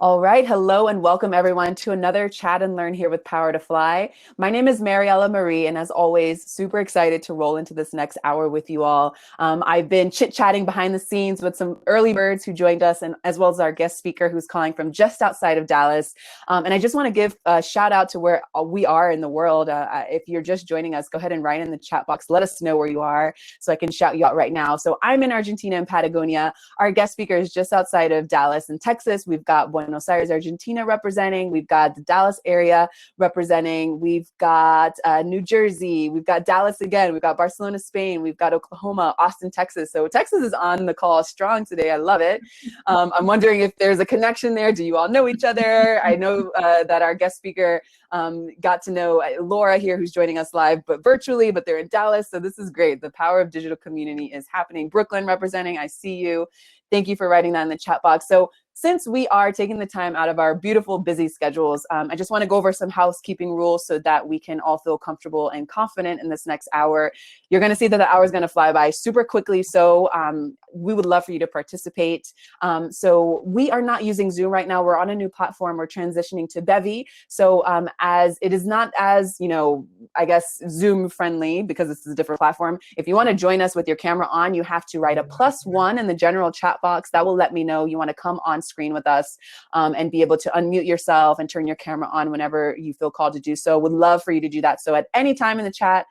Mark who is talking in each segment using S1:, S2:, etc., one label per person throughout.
S1: All right. Hello and welcome everyone to another Chat and Learn here with Power to Fly. My name is Mariella Marie, and as always, super excited to roll into this next hour with you all. I've been chit-chatting behind the scenes with some early birds who joined us, and as well as our guest speaker who's calling from just outside of Dallas. And I just want to give a shout out to where we are in the world. If you're just joining us, go ahead and write in the chat box. Let us know where you are so I can shout you out right now. So I'm in Argentina and Patagonia. Our guest speaker is just outside of Dallas in Texas. We've got Buenos Aires, Argentina representing. We've got the Dallas area representing. We've got New Jersey. We've got Dallas again. We've got Barcelona, Spain. We've got Oklahoma, Austin, Texas. So Texas is on the call strong today. I love it. I'm wondering if there's a connection there. Do you all know each other? I know that our guest speaker got to know Laura here, who's joining us live, but virtually, but they're in Dallas. So this is great. The power of digital community is happening. Brooklyn representing. I see you. Thank you for writing that in the chat box. So since we are taking the time out of our beautiful, busy schedules, I just want to go over some housekeeping rules so that we can all feel comfortable and confident in this next hour. You're going to see that the hour is going to fly by super quickly, so we would love for you to participate. So we are not using Zoom right now. We're on a new platform. We're transitioning to Bevy. So as it is not as, I guess, Zoom friendly because this is a different platform. If you want to join us with your camera on, you have to write a +1 in the general chat box. That will let me know you want to come on screen with us and be able to unmute yourself and turn your camera on whenever you feel called to do so. Would love for you to do that. So at any time in the chat,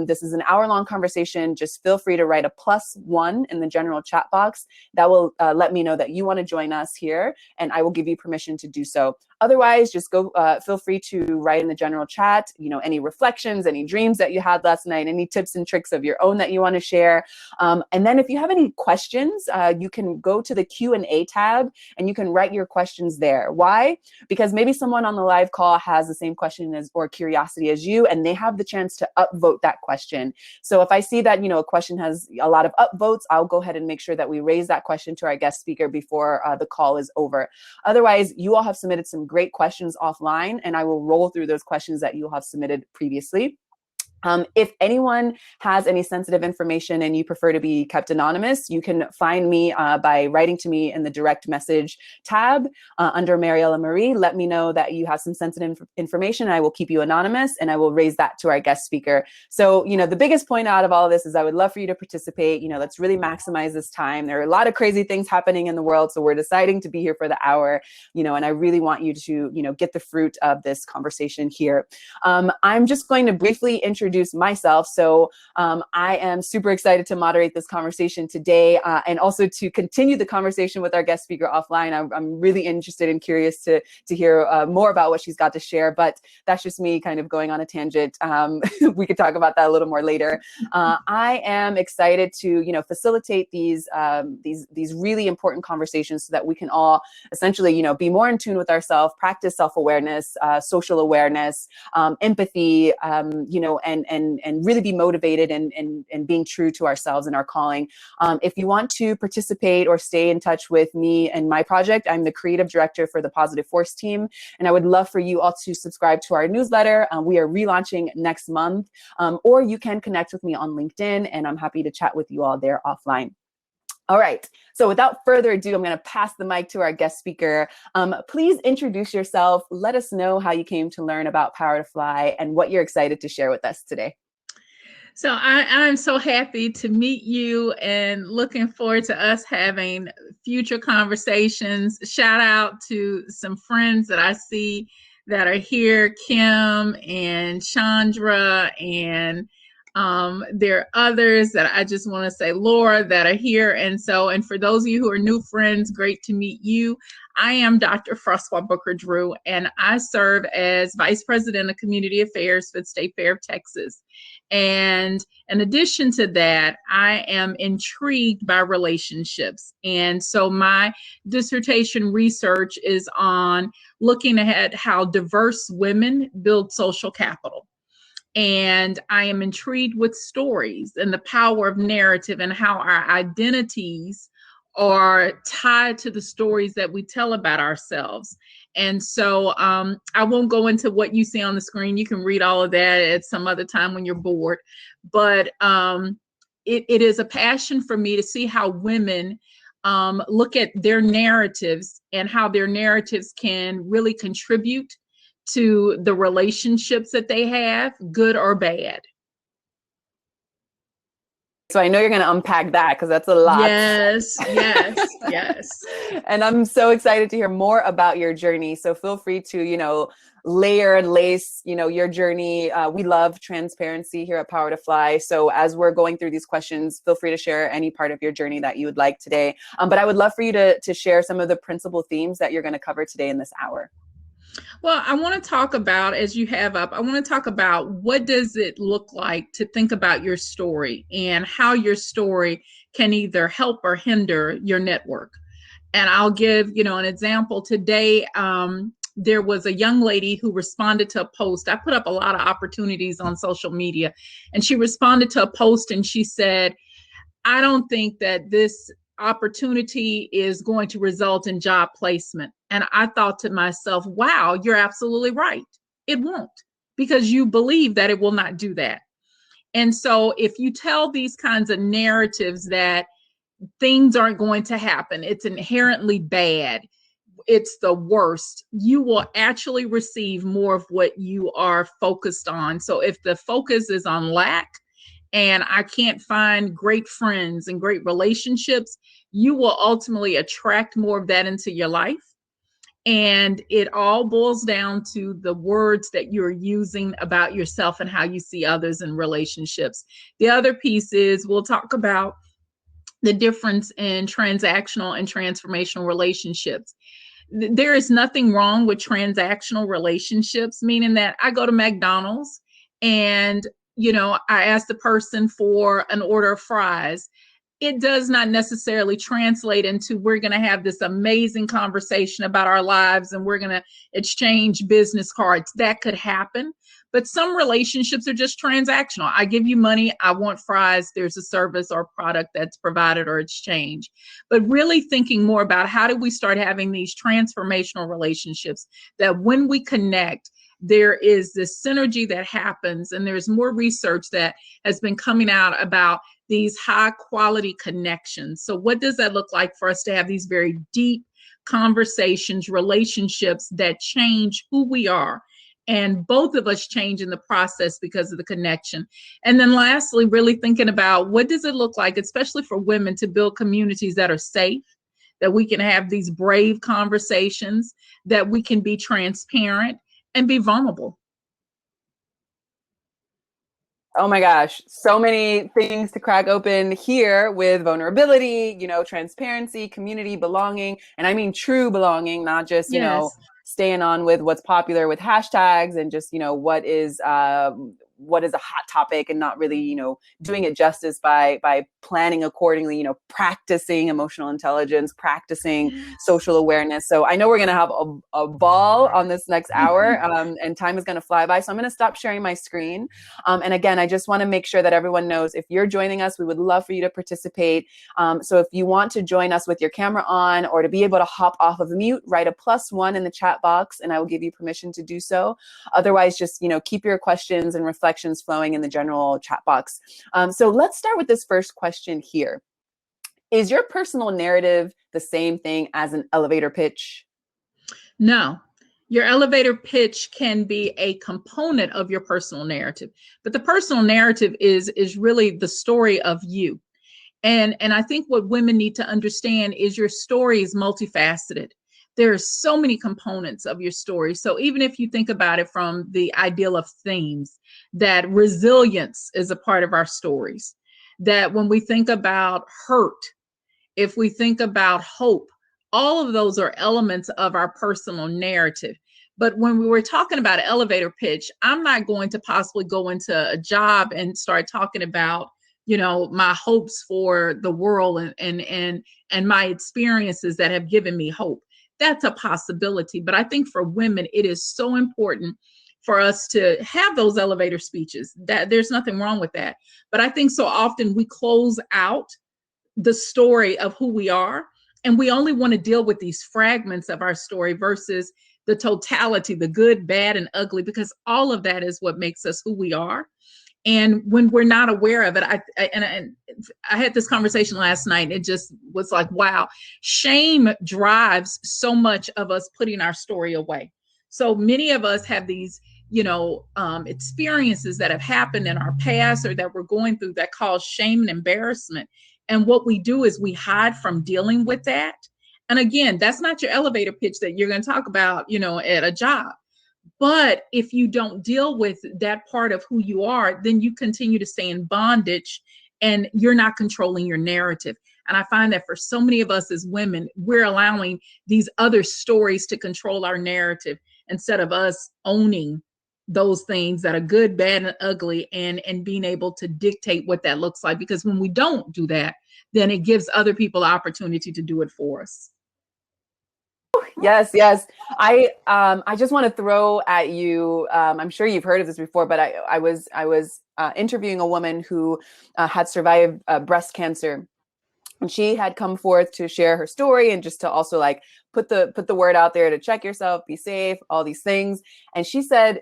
S1: this is an hour-long conversation. Just feel free to write a +1 in the general chat box. That will let me know that you want to join us here, and I will give you permission to do so. Otherwise, just go feel free to write in the general chat, any reflections, any dreams that you had last night, any tips and tricks of your own that you want to share. And then if you have any questions, you can go to the Q&A tab and you can write your questions there. Why? Because maybe someone on the live call has the same question or curiosity as you, and they have the chance to upvote that question. So if I see that, a question has a lot of upvotes, I'll go ahead and make sure that we raise that question to our guest speaker before the call is over. Otherwise, you all have submitted some great questions offline, and I will roll through those questions that you have submitted previously. If anyone has any sensitive information and you prefer to be kept anonymous, you can find me by writing to me in the direct message tab under Mariella Marie. Let me know that you have some sensitive information. I will keep you anonymous, and I will raise that to our guest speaker. So, the biggest point out of all of this is I would love for you to participate. Let's really maximize this time. There are a lot of crazy things happening in the world, so we're deciding to be here for the hour, and I really want you to, get the fruit of this conversation here. I'm just going to briefly introduce myself. So I am super excited to moderate this conversation today and also to continue the conversation with our guest speaker offline. I'm really interested and curious to hear more about what she's got to share, but that's just me kind of going on a tangent. We could talk about that a little more later. I am excited to, facilitate these really important conversations so that we can all essentially, be more in tune with ourselves, practice self-awareness, social awareness, empathy, and really be motivated and being true to ourselves and our calling. If you want to participate or stay in touch with me and my project, I'm the creative director for the Positive Force team, and I would love for you all to subscribe to our newsletter. We are relaunching next month, or you can connect with me on LinkedIn, and I'm happy to chat with you all there offline. All right, so without further ado, I'm going to pass the mic to our guest speaker. Please introduce yourself. Let us know how you came to learn about Power to Fly and what you're excited to share with us today.
S2: So I'm so happy to meet you and looking forward to us having future conversations. Shout out to some friends that I see that are here, Kim and Chandra, and there are others that I just want to say, Laura, that are here. And for those of you who are new friends, great to meet you. I am Dr. Francois Booker Drew, and I serve as Vice President of Community Affairs for the State Fair of Texas. And in addition to that, I am intrigued by relationships. And so my dissertation research is on looking at how diverse women build social capital. And I am intrigued with stories and the power of narrative and how our identities are tied to the stories that we tell about ourselves. And so I won't go into what you see on the screen. You can read all of that at some other time when you're bored. But it is a passion for me to see how women look at their narratives and how their narratives can really contribute to the relationships that they have, good or bad.
S1: So I know you're going to unpack that because that's a lot.
S2: Yes, yes, yes.
S1: And I'm so excited to hear more about your journey. So feel free to, layer and lace, your journey. We love transparency here at Power to Fly. So as we're going through these questions, feel free to share any part of your journey that you would like today. But I would love for you to share some of the principal themes that you're going to cover today in this hour.
S2: Well, I want to talk about, as you have up, I want to talk about what does it look like to think about your story and how your story can either help or hinder your network. And I'll give, an example. Today, there was a young lady who responded to a post. I put up a lot of opportunities on social media, and she responded to a post and she said, I don't think that this opportunity is going to result in job placement. And I thought to myself, wow, you're absolutely right. It won't, because you believe that it will not do that. And so if you tell these kinds of narratives that things aren't going to happen, it's inherently bad, it's the worst, you will actually receive more of what you are focused on. So if the focus is on lack, and I can't find great friends and great relationships, you will ultimately attract more of that into your life. And it all boils down to the words that you're using about yourself and how you see others in relationships. The other piece is we'll talk about the difference in transactional and transformational relationships. There is nothing wrong with transactional relationships, meaning that I go to McDonald's and I ask the person for an order of fries. It does not necessarily translate into we're going to have this amazing conversation about our lives and we're going to exchange business cards. That could happen. But some relationships are just transactional. I give you money, I want fries, there's a service or product that's provided or exchanged. But really thinking more about how do we start having these transformational relationships that when we connect, there is this synergy that happens, and there's more research that has been coming out about these high quality connections. So what does that look like for us to have these very deep conversations, relationships that change who we are? And both of us change in the process because of the connection. And then lastly, really thinking about what does it look like, especially for women, to build communities that are safe, that we can have these brave conversations, that we can be transparent and be vulnerable.
S1: Oh my gosh, so many things to crack open here with vulnerability, transparency, community, belonging. And I mean true belonging, not just,
S2: Yes.
S1: Staying on with what's popular with hashtags and just, what is a hot topic and not really, doing it justice by planning accordingly, practicing emotional intelligence, practicing social awareness. So I know we're going to have a ball on this next hour and time is going to fly by. So I'm going to stop sharing my screen. And again, I just want to make sure that everyone knows if you're joining us, we would love for you to participate. So if you want to join us with your camera on or to be able to hop off of mute, write a +1 in the chat box and I will give you permission to do so. Otherwise, just, keep your questions and reflections flowing in the general chat box. So let's start with this first question here. Is your personal narrative the same thing as an elevator pitch?
S2: No. Your elevator pitch can be a component of your personal narrative, but the personal narrative is really the story of you. And I think what women need to understand is your story is multifaceted. There are so many components of your story. So even if you think about it from the ideal of themes, that resilience is a part of our stories, that when we think about hurt, if we think about hope, all of those are elements of our personal narrative. But when we were talking about elevator pitch, I'm not going to possibly go into a job and start talking about my hopes for the world and my experiences that have given me hope. That's a possibility. But I think for women, it is so important for us to have those elevator speeches. That there's nothing wrong with that. But I think so often we close out the story of who we are, and we only want to deal with these fragments of our story versus the totality, the good, bad, and ugly, because all of that is what makes us who we are. And when we're not aware of it, I had this conversation last night. It just was like, wow, shame drives so much of us putting our story away. So many of us have these, experiences that have happened in our past or that we're going through that cause shame and embarrassment. And what we do is we hide from dealing with that. And again, that's not your elevator pitch that you're going to talk about, at a job. But if you don't deal with that part of who you are, then you continue to stay in bondage and you're not controlling your narrative. And I find that for so many of us as women, we're allowing these other stories to control our narrative instead of us owning those things that are good, bad, and ugly, and being able to dictate what that looks like. Because when we don't do that, then it gives other people opportunity to do it for us.
S1: Yes, yes. I just want to throw at you. I'm sure you've heard of this before, but I was interviewing a woman who had survived breast cancer, and she had come forth to share her story and just to also like put the word out there to check yourself, be safe, all these things. And she said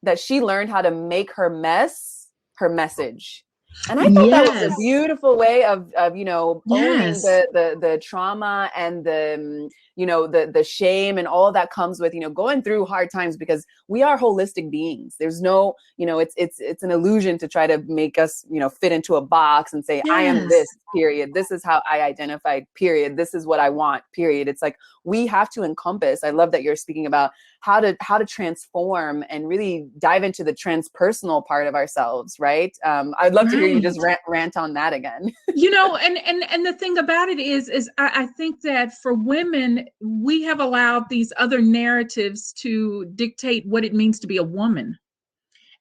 S1: that she learned how to make her mess her message. And I thought that was a beautiful way of owning the trauma and the shame and all that comes with going through hard times, because we are holistic beings. There's no it's an illusion to try to make us fit into a box and say I am this, period, this is how I identify, period, this is what I want, period. It's like we have to encompass. I love that you're speaking about how to transform and really dive into the transpersonal part of ourselves, right? I'd love to hear you just rant on that again.
S2: And the thing about it is I think that for women, we have allowed these other narratives to dictate what it means to be a woman.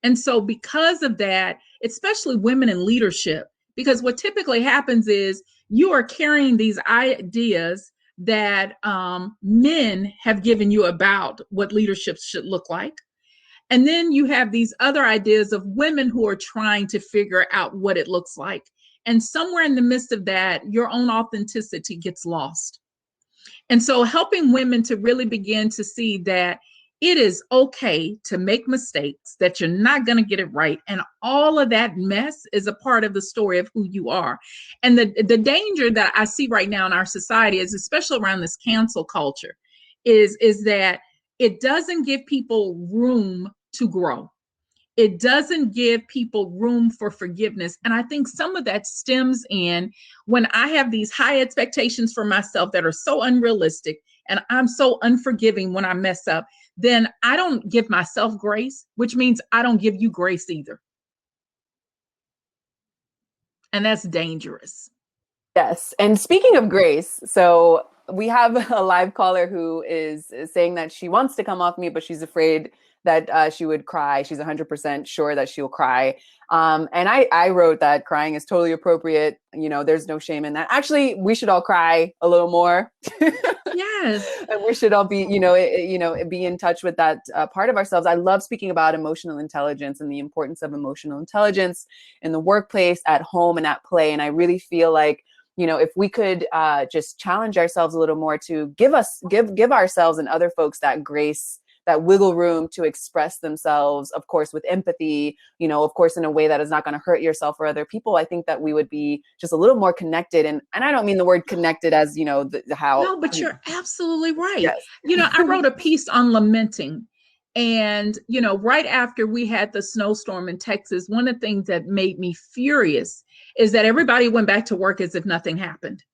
S2: And so because of that, especially women in leadership, because what typically happens is you are carrying these ideas that men have given you about what leadership should look like. And then you have these other ideas of women who are trying to figure out what it looks like. And somewhere in the midst of that, your own authenticity gets lost. And so helping women to really begin to see that it is okay to make mistakes, that you're not going to get it right. And all of that mess is a part of the story of who you are. And the danger that I see right now in our society is, especially around this cancel culture, is that it doesn't give people room to grow. It doesn't give people room for forgiveness. And I think some of that stems in when I have these high expectations for myself that are so unrealistic, and I'm so unforgiving when I mess up, then I don't give myself grace, which means I don't give you grace either. And that's dangerous.
S1: Yes. And speaking of grace, so we have a live caller who is saying that she wants to come off mute, but she's afraid that she would cry. She's 100% sure that she'll cry. And I wrote that crying is totally appropriate. There's no shame in that. Actually, we should all cry a little more.
S2: Yes.
S1: And we should all be, be in touch with that part of ourselves. I love speaking about emotional intelligence and the importance of emotional intelligence in the workplace, at home, and at play. And I really feel like, if we could just challenge ourselves a little more to give ourselves and other folks that grace, that wiggle room to express themselves, of course, with empathy, of course, in a way that is not going to hurt yourself or other people, I think that we would be just a little more connected. And I don't mean the word connected as, how.
S2: No, but you're absolutely right.
S1: Yes.
S2: I wrote a piece on lamenting. And, right after we had the snowstorm in Texas, one of the things that made me furious is that everybody went back to work as if nothing happened.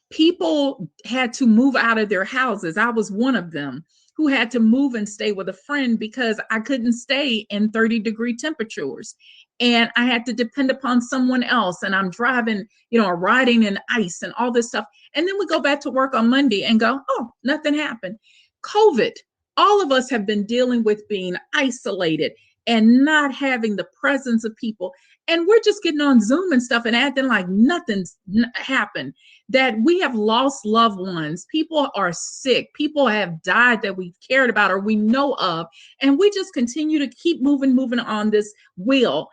S2: People had to move out of their houses. I was one of them who had to move and stay with a friend because I couldn't stay in 30-degree temperatures. And I had to depend upon someone else. And I'm driving, or riding in ice and all this stuff. And then we go back to work on Monday and go, oh, nothing happened. COVID, all of us have been dealing with being isolated and not having the presence of people. And we're just getting on Zoom and stuff and acting like nothing's happened, that we have lost loved ones. People are sick. People have died that we cared about or we know of. And we just continue to keep moving on this wheel.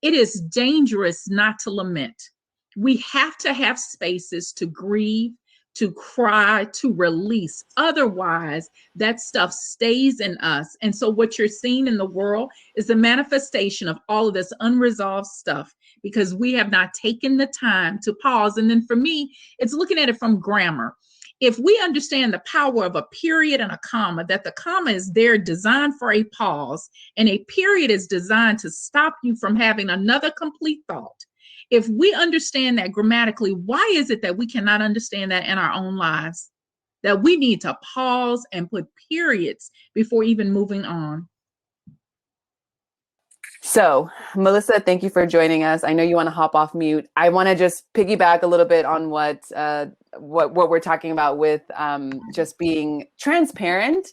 S2: It is dangerous not to lament. We have to have spaces to grieve, to cry, to release. Otherwise, that stuff stays in us. And so what you're seeing in the world is the manifestation of all of this unresolved stuff because we have not taken the time to pause. And then for me, it's looking at it from grammar. If we understand the power of a period and a comma, that the comma is there designed for a pause and a period is designed to stop you from having another complete thought. If we understand that grammatically, why is it that we cannot understand that in our own lives? That we need to pause and put periods before even moving on.
S1: So, Melissa, thank you for joining us. I know you want to hop off mute. I want to just piggyback a little bit on what we're talking about with just being transparent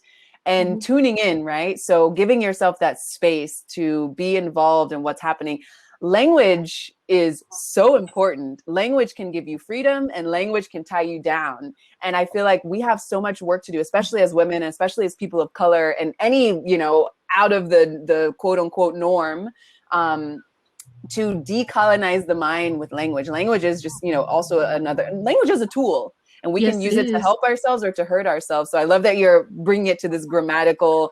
S1: and tuning in, right? So, giving yourself that space to be involved in what's happening. Language is so important. Language can give you freedom and language can tie you down. And I feel like we have so much work to do, especially as women, especially as people of color and any, out of the quote unquote norm, to decolonize the mind with language. Language is just, also language is a tool and we can use it to help ourselves or to hurt ourselves. So I love that you're bringing it to this grammatical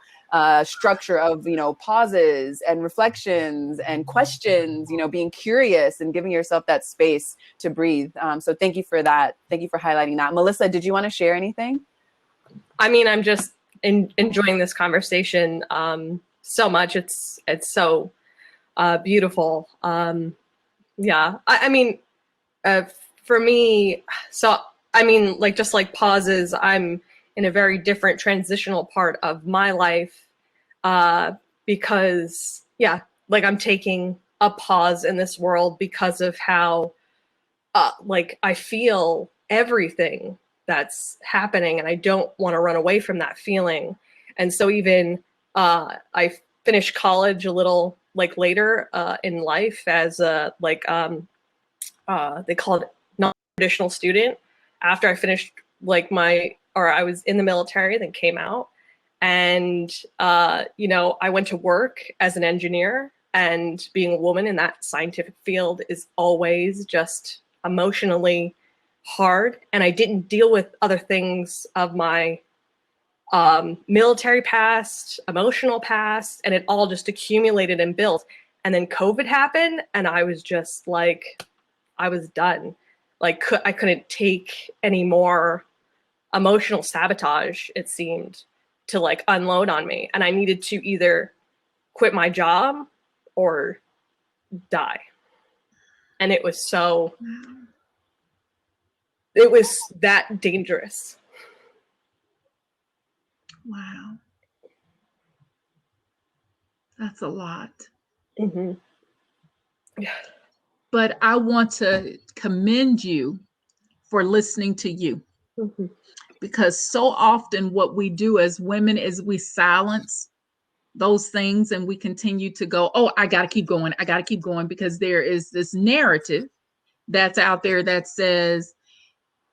S1: structure of, pauses and reflections and questions, being curious and giving yourself that space to breathe. So thank you for that. Thank you for highlighting that. Melissa, did you want to share anything?
S3: I mean, I'm just enjoying this conversation so much. It's so beautiful. Yeah, I mean, for me, so I mean, just like pauses, I'm in a very different transitional part of my life because, yeah, I'm taking a pause in this world because of how, I feel everything that's happening and I don't want to run away from that feeling. And so even I finished college a little later in life as a they call it non-traditional student after I finished I was in the military, then came out. And, I went to work as an engineer, and being a woman in that scientific field is always just emotionally hard. And I didn't deal with other things of my military past, emotional past, and it all just accumulated and built. And then COVID happened, and I was just I was done. I couldn't take any more emotional sabotage, it seemed, to unload on me. And I needed to either quit my job or die. And it was it was that dangerous.
S2: Wow. That's a lot.
S3: Mm-hmm.
S2: But I want to commend you for listening to you.
S3: Mm-hmm.
S2: Because so often what we do as women is we silence those things and we continue to go, oh, I got to keep going. I got to keep going, because there is this narrative that's out there that says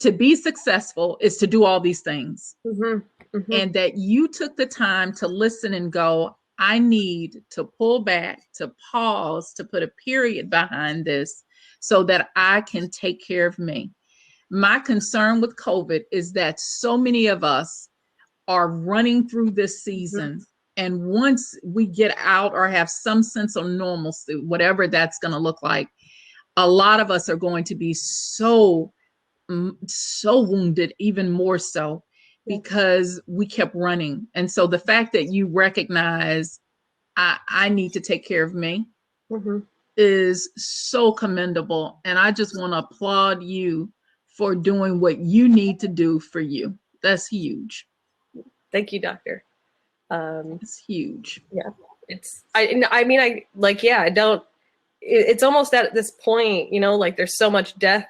S2: to be successful is to do all these things.
S3: Mm-hmm. Mm-hmm.
S2: And that you took the time to listen and go, I need to pull back, to pause, to put a period behind this so that I can take care of me. My concern with COVID is that so many of us are running through this season. Mm-hmm. And once we get out or have some sense of normalcy, whatever that's going to look like, a lot of us are going to be so wounded, even more so, because we kept running. And so the fact that you recognize I need to take care of me mm-hmm. is so commendable. And I just want to applaud you for doing what you need to do for you. That's huge.
S3: Thank you, doctor.
S2: It's huge.
S3: Yeah. It's almost at this point, there's so much death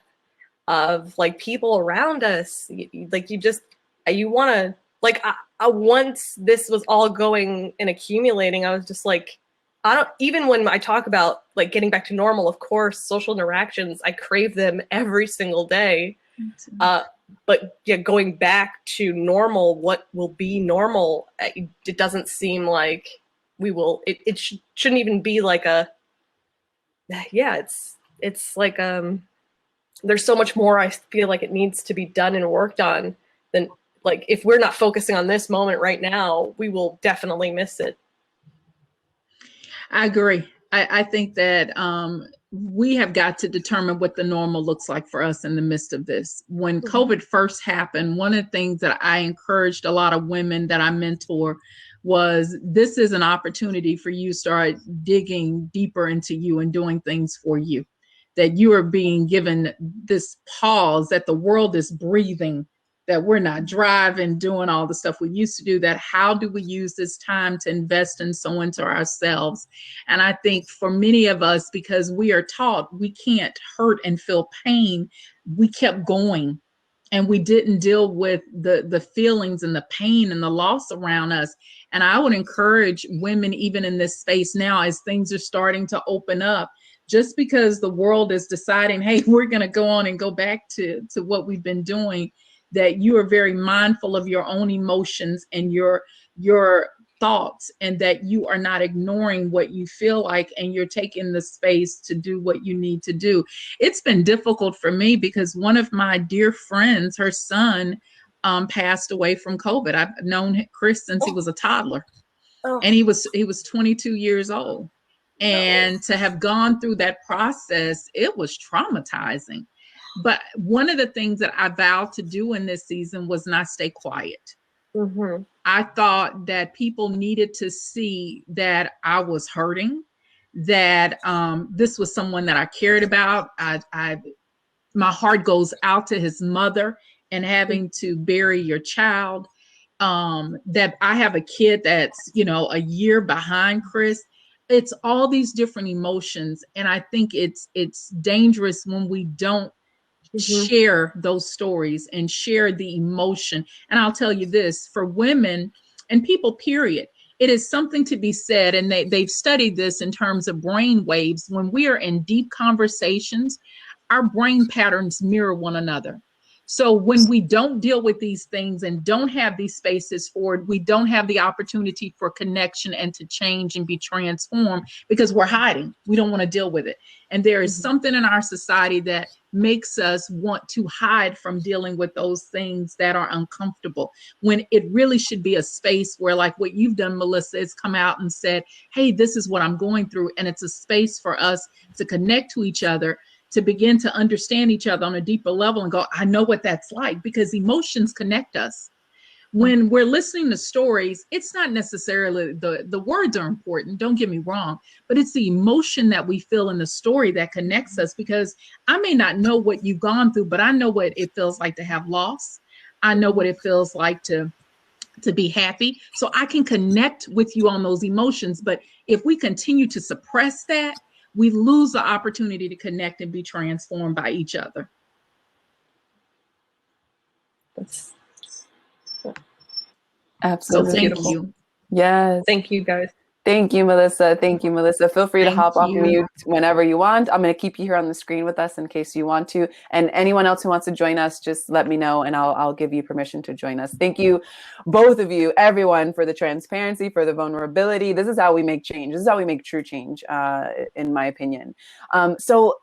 S3: of people around us. Once this was all going and accumulating, I was just even when I talk about getting back to normal, of course, social interactions, I crave them every single day. But yeah, going back to normal, what will be normal? It doesn't seem like we will. It shouldn't even be it's there's so much more I feel like it needs to be done and worked on than, like, if we're not focusing on this moment right now, we will definitely miss it.
S2: I agree. I think that we have got to determine what the normal looks like for us in the midst of this. When COVID first happened, one of the things that I encouraged a lot of women that I mentor was, this is an opportunity for you to start digging deeper into you and doing things for you. That you are being given this pause, that the world is breathing, that we're not driving, doing all the stuff we used to do, that how do we use this time to invest in so into ourselves? And I think for many of us, because we are taught we can't hurt and feel pain, we kept going and we didn't deal with the feelings and the pain and the loss around us. And I would encourage women, even in this space now, as things are starting to open up, just because the world is deciding, hey, we're going to go on and go back to what we've been doing, that you are very mindful of your own emotions and your thoughts, and that you are not ignoring what you feel like, and you're taking the space to do what you need to do. It's been difficult for me because one of my dear friends, her son, passed away from COVID. I've known Chris since he was a toddler, and he was 22 years old. And to have gone through that process, it was traumatizing. But one of the things that I vowed to do in this season was not stay quiet. I thought that people needed to see that I was hurting, that this was someone that I cared about. My heart goes out to his mother and having to bury your child. That I have a kid that's, a year behind Chris. It's all these different emotions. And I think it's dangerous when we don't share those stories and share the emotion. And I'll tell you this, for women and people, period, it is something to be said. And they've studied this in terms of brain waves. When we are in deep conversations, our brain patterns mirror one another. So when we don't deal with these things and don't have these spaces for it, we don't have the opportunity for connection and to change and be transformed because we're hiding. We don't want to deal with it. And there is something in our society that makes us want to hide from dealing with those things that are uncomfortable, when it really should be a space where, like what you've done, Melissa, is come out and said, hey, this is what I'm going through. And it's a space for us to connect to each other, to begin to understand each other on a deeper level and go, I know what that's like, because emotions connect us. When we're listening to stories, it's not necessarily the words are important, don't get me wrong, but it's the emotion that we feel in the story that connects us, because I may not know what you've gone through, but I know what it feels like to have loss. I know what it feels like to be happy. So I can connect with you on those emotions. But if we continue to suppress that, we lose the opportunity to connect and be transformed by each other.
S1: Absolutely.
S2: So thank you.
S1: Yes.
S3: Thank you, guys.
S1: Thank you, Melissa. Thank you, Melissa. Feel free to hop off mute whenever you want. I'm going to keep you here on the screen with us in case you want to. And anyone else who wants to join us, just let me know and I'll give you permission to join us. Thank you, both of you, everyone, for the transparency, for the vulnerability. This is how we make change. This is how we make true change, in my opinion. So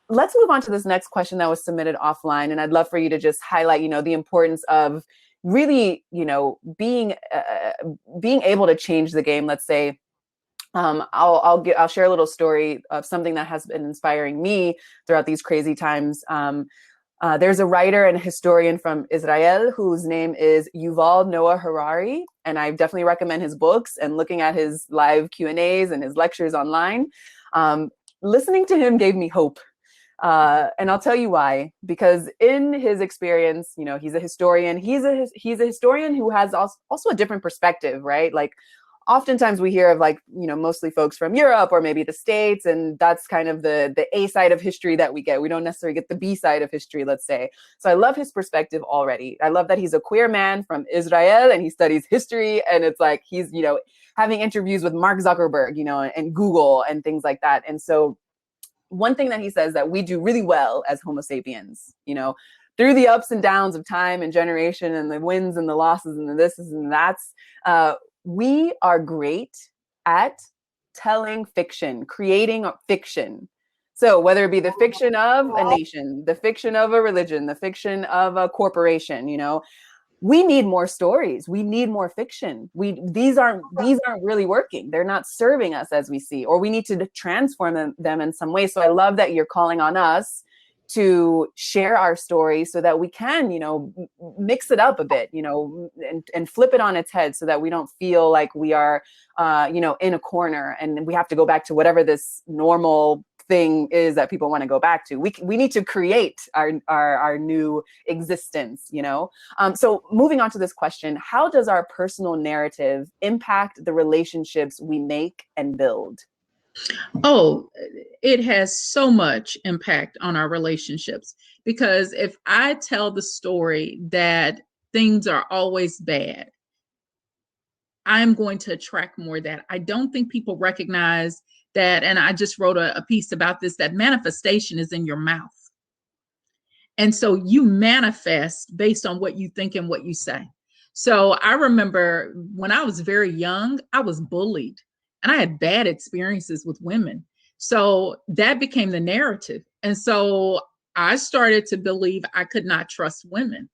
S1: let's move on to this next question that was submitted offline. And I'd love for you to just highlight, the importance of really, being able to change the game, let's say. I'll share a little story of something that has been inspiring me throughout these crazy times. There's a writer and historian from Israel whose name is Yuval Noah Harari, and I definitely recommend his books and looking at his live Q&As and his lectures online. Listening to him gave me hope. And I'll tell you why, because in his experience, he's a historian. He's a historian who has also a different perspective, right? Like, oftentimes we hear of mostly folks from Europe or maybe the States, and that's kind of the A side of history that we get. We don't necessarily get the B side of history, let's say. So I love his perspective already. I love that he's a queer man from Israel and he studies history, and it's like he's, having interviews with Mark Zuckerberg, and Google and things like that. And so one thing that he says that we do really well as Homo sapiens, through the ups and downs of time and generation and the wins and the losses and the thises and that's, we are great at telling fiction, creating fiction. So whether it be the fiction of a nation, the fiction of a religion, the fiction of a corporation, we need more stories. We need more fiction. These aren't really working. They're not serving us as we see, or we need to transform them in some way. So I love that you're calling on us to share our story so that we can, mix it up a bit, and flip it on its head so that we don't feel like we are, in a corner and we have to go back to whatever this normal thing is that people want to go back to. We need to create our new existence, So moving on to this question, how does our personal narrative impact the relationships we make and build?
S2: Oh, it has so much impact on our relationships, because if I tell the story that things are always bad, I'm going to attract more of that. I don't think people recognize that, and I just wrote a piece about this, that manifestation is in your mouth. And so you manifest based on what you think and what you say. So I remember when I was very young, I was bullied and I had bad experiences with women. So that became the narrative. And so I started to believe I could not trust women.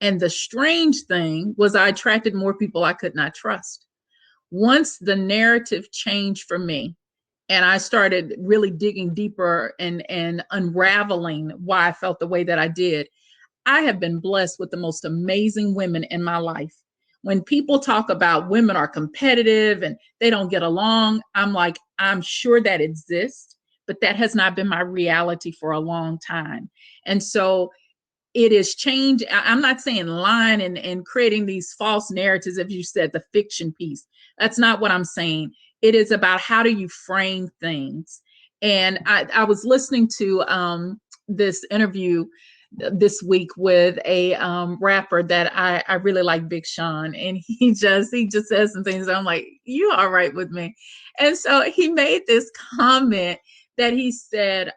S2: And the strange thing was I attracted more people I could not trust. Once the narrative changed for me, and I started really digging deeper and unraveling why I felt the way that I did, I have been blessed with the most amazing women in my life. When people talk about women are competitive and they don't get along, I'm like, I'm sure that exists, but that has not been my reality for a long time. And so it has changed. I'm not saying lying and creating these false narratives, if you said the fiction piece. That's not what I'm saying. It is about how do you frame things. And I was listening to this interview this week with a rapper that I really like, Big Sean, and he just says some things. I'm like, you all right with me? And so he made this comment that he said,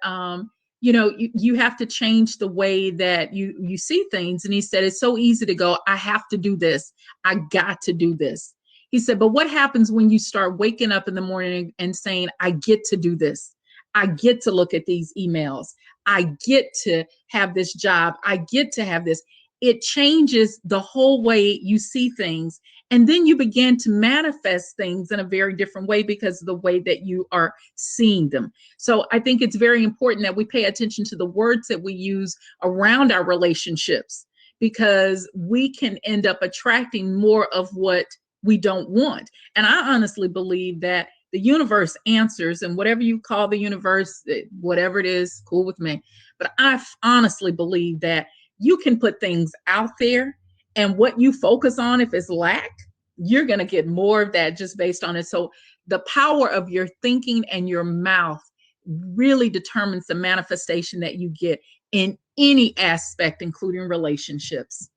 S2: you have to change the way that you see things. And he said, it's so easy to go, I have to do this. I got to do this. He said, but what happens when you start waking up in the morning and saying, I get to do this. I get to look at these emails. I get to have this job. I get to have this. It changes the whole way you see things. And then you begin to manifest things in a very different way because of the way that you are seeing them. So I think it's very important that we pay attention to the words that we use around our relationships, because we can end up attracting more of what we don't want. And I honestly believe that the universe answers, and whatever you call the universe, whatever it is, cool with me. But I honestly believe that you can put things out there, and what you focus on, if it's lack, you're going to get more of that just based on it. So the power of your thinking and your mouth really determines the manifestation that you get in any aspect, including relationships.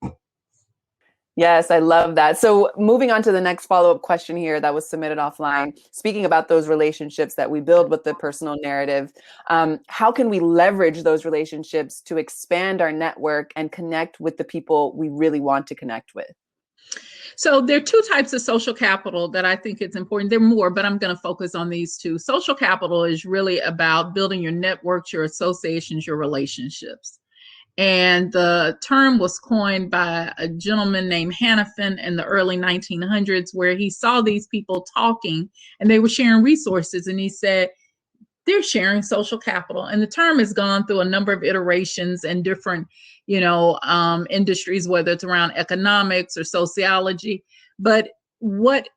S1: Yes, I love that. So moving on to the next follow-up question here that was submitted offline, speaking about those relationships that we build with the personal narrative, how can we leverage those relationships to expand our network and connect with the people we really want to connect with?
S2: So there are two types of social capital that I think it's important. There are more, but I'm going to focus on these two. Social capital is really about building your networks, your associations, your relationships. And the term was coined by a gentleman named Hannafin in the early 1900s, where he saw these people talking and they were sharing resources. And he said, they're sharing social capital. And the term has gone through a number of iterations in different, industries, whether it's around economics or sociology. But what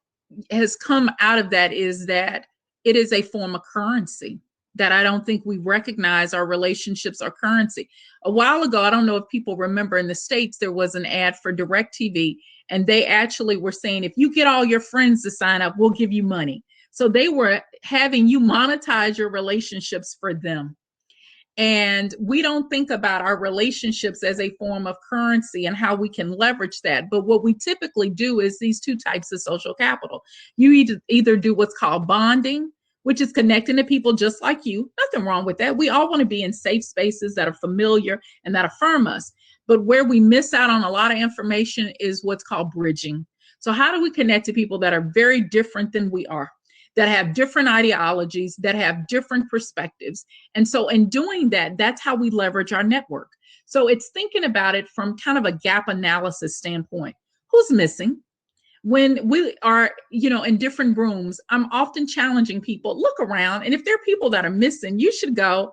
S2: has come out of that is that it is a form of currency that I don't think we recognize. Our relationships are currency. A while ago, I don't know if people remember, in the States, there was an ad for DirecTV, and they actually were saying, if you get all your friends to sign up, we'll give you money. So they were having you monetize your relationships for them. And we don't think about our relationships as a form of currency and how we can leverage that. But what we typically do is these two types of social capital. You either do what's called bonding, which is connecting to people just like you. Nothing wrong with that. We all want to be in safe spaces that are familiar and that affirm us. But where we miss out on a lot of information is what's called bridging. So how do we connect to people that are very different than we are? that have different ideologies, that have different perspectives. And so in doing that, that's how we leverage our network. So it's thinking about it from kind of a gap analysis standpoint. Who's missing? When we are, in different rooms, I'm often challenging people, look around, and if there are people that are missing, you should go,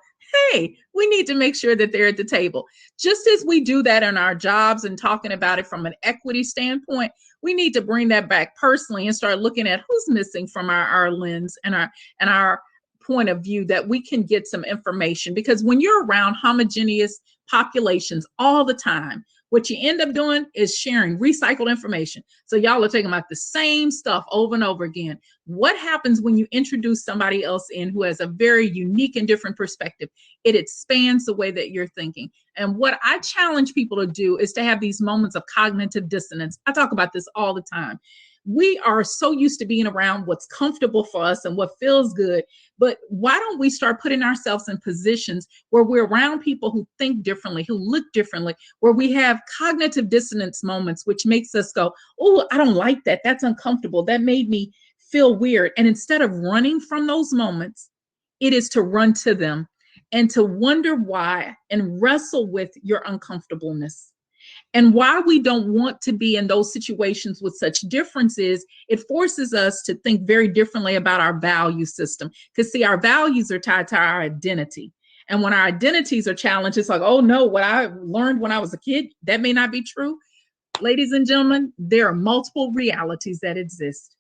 S2: hey, we need to make sure that they're at the table. Just as we do that in our jobs and talking about it from an equity standpoint, we need to bring that back personally and start looking at who's missing from our lens and our point of view, that we can get some information. Because when you're around homogeneous populations all the time, what you end up doing is sharing recycled information. So y'all are talking about the same stuff over and over again. What happens when you introduce somebody else in who has a very unique and different perspective? It expands the way that you're thinking. And what I challenge people to do is to have these moments of cognitive dissonance. I talk about this all the time. We are so used to being around what's comfortable for us and what feels good. But why don't we start putting ourselves in positions where we're around people who think differently, who look differently, where we have cognitive dissonance moments, which makes us go, oh, I don't like that. That's uncomfortable. That made me feel weird. And instead of running from those moments, it is to run to them and to wonder why and wrestle with your uncomfortableness. And why we don't want to be in those situations with such differences, it forces us to think very differently about our value system. Because see, our values are tied to our identity. And when our identities are challenged, it's like, oh no, what I learned when I was a kid, that may not be true. Ladies and gentlemen, there are multiple realities that exist.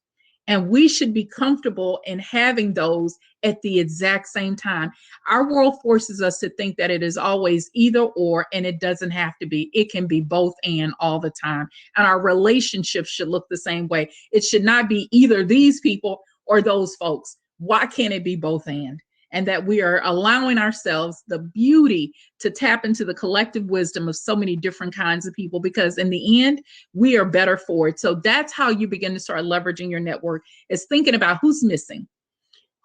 S2: And we should be comfortable in having those at the exact same time. Our world forces us to think that it is always either or, and it doesn't have to be. It can be both and all the time. And our relationships should look the same way. It should not be either these people or those folks. Why can't it be both and? And that we are allowing ourselves the beauty to tap into the collective wisdom of so many different kinds of people, because in the end, we are better for it. So that's how you begin to start leveraging your network, is thinking about who's missing,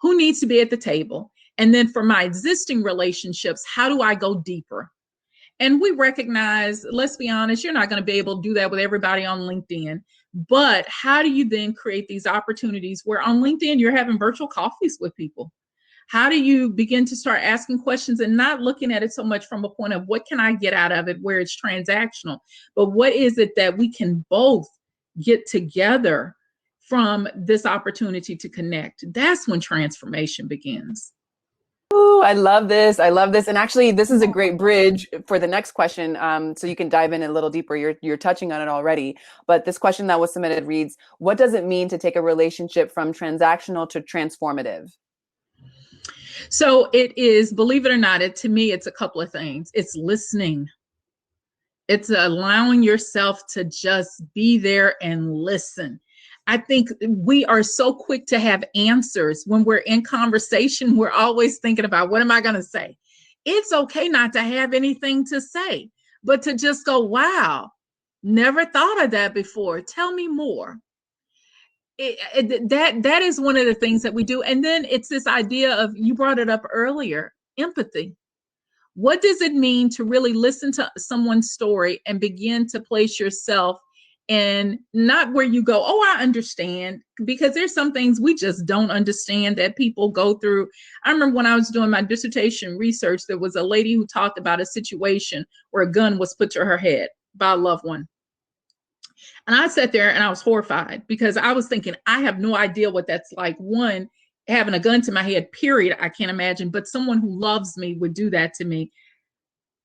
S2: who needs to be at the table. And then for my existing relationships, how do I go deeper? And we recognize, let's be honest, you're not going to be able to do that with everybody on LinkedIn. But how do you then create these opportunities where on LinkedIn, you're having virtual coffees with people? How do you begin to start asking questions and not looking at it so much from a point of what can I get out of it, where it's transactional, but what is it that we can both get together from this opportunity to connect? That's when transformation begins.
S1: Oh, I love this. I love this. And actually, this is a great bridge for the next question. So you can dive in a little deeper. You're touching on it already. But this question that was submitted reads, what does it mean to take a relationship from transactional to transformative?
S2: So it is, believe it or not, to me, it's a couple of things. It's listening. It's allowing yourself to just be there and listen. I think we are so quick to have answers. When we're in conversation, we're always thinking about, what am I going to say? It's okay not to have anything to say, but to just go, wow, never thought of that before. Tell me more. That is one of the things that we do. And then it's this idea of, you brought it up earlier, empathy. What does it mean to really listen to someone's story and begin to place yourself in, not where you go, oh, I understand, because there's some things we just don't understand that people go through. I remember when I was doing my dissertation research, there was a lady who talked about a situation where a gun was put to her head by a loved one. And I sat there and I was horrified, because I was thinking, I have no idea what that's like. One, having a gun to my head, period, I can't imagine. But someone who loves me would do that to me.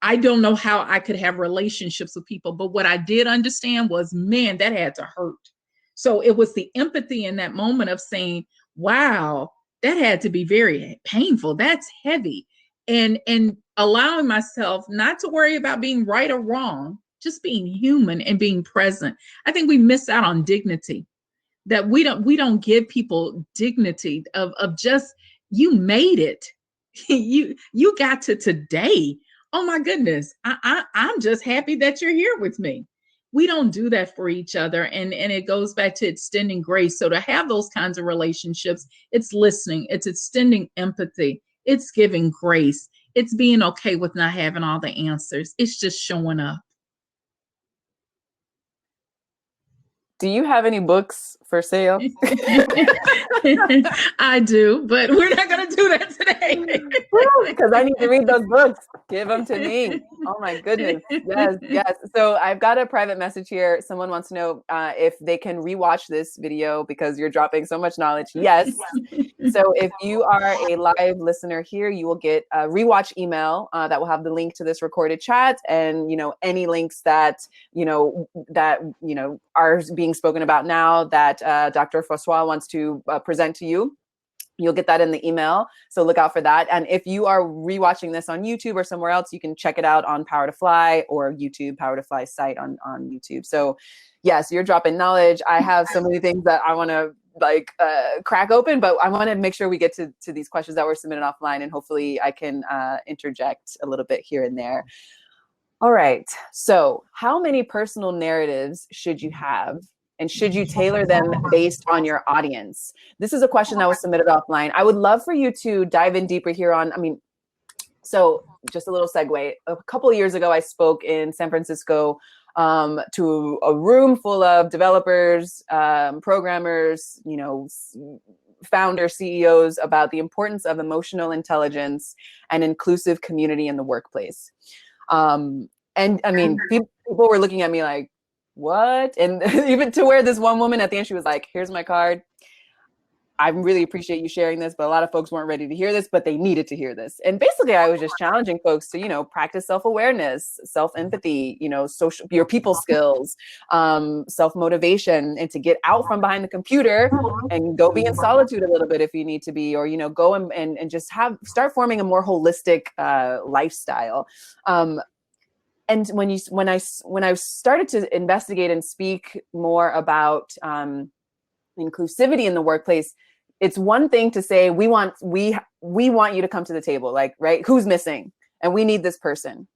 S2: I don't know how I could have relationships with people. But what I did understand was, man, that had to hurt. So it was the empathy in that moment of saying, wow, that had to be very painful. That's heavy. And allowing myself not to worry about being right or wrong, just being human and being present. I think we miss out on dignity, that we don't give people dignity of just, you made it. you got to today. Oh my goodness. I'm just happy that you're here with me. We don't do that for each other. And it goes back to extending grace. So to have those kinds of relationships, it's listening, it's extending empathy, it's giving grace, it's being okay with not having all the answers. It's just showing up.
S1: Do you have any books for sale?
S2: I do, but we're not going to do that today.
S1: Because I need to read those books. Give them to me. Oh my goodness. Yes, yes. So I've got a private message here. Someone wants to know if they can rewatch this video because you're dropping so much knowledge. Yes. So if you are a live listener here, you will get a rewatch email that will have the link to this recorded chat and, any links that, are being spoken about now that Dr. François wants to present to you. You'll get that in the email. So look out for that. And if you are rewatching this on YouTube or somewhere else, you can check it out on Power to Fly or YouTube, Power to Fly site on YouTube. So yes, you're dropping knowledge. I have so many things that I want to crack open, but I want to make sure we get to these questions that were submitted offline, and hopefully I can interject a little bit here and there. All right. So how many personal narratives should you have? And should you tailor them based on your audience? This is a question that was submitted offline. I would love for you to dive in deeper here on, so just a little segue. A couple of years ago, I spoke in San Francisco to a room full of developers, programmers, founders, CEOs about the importance of emotional intelligence and inclusive community in the workplace. People were looking at me like, what? And even to where this one woman at the end, she was like, here's my card. I really appreciate you sharing this, but a lot of folks weren't ready to hear this, but they needed to hear this. And basically I was just challenging folks to, practice self-awareness, self-empathy, your people skills, self-motivation, and to get out from behind the computer and go be in solitude a little bit if you need to be, or, go and just start forming a more holistic lifestyle. And when I started to investigate and speak more about inclusivity in the workplace, it's one thing to say we want you to come to the table, like, right? Who's missing? And we need this person.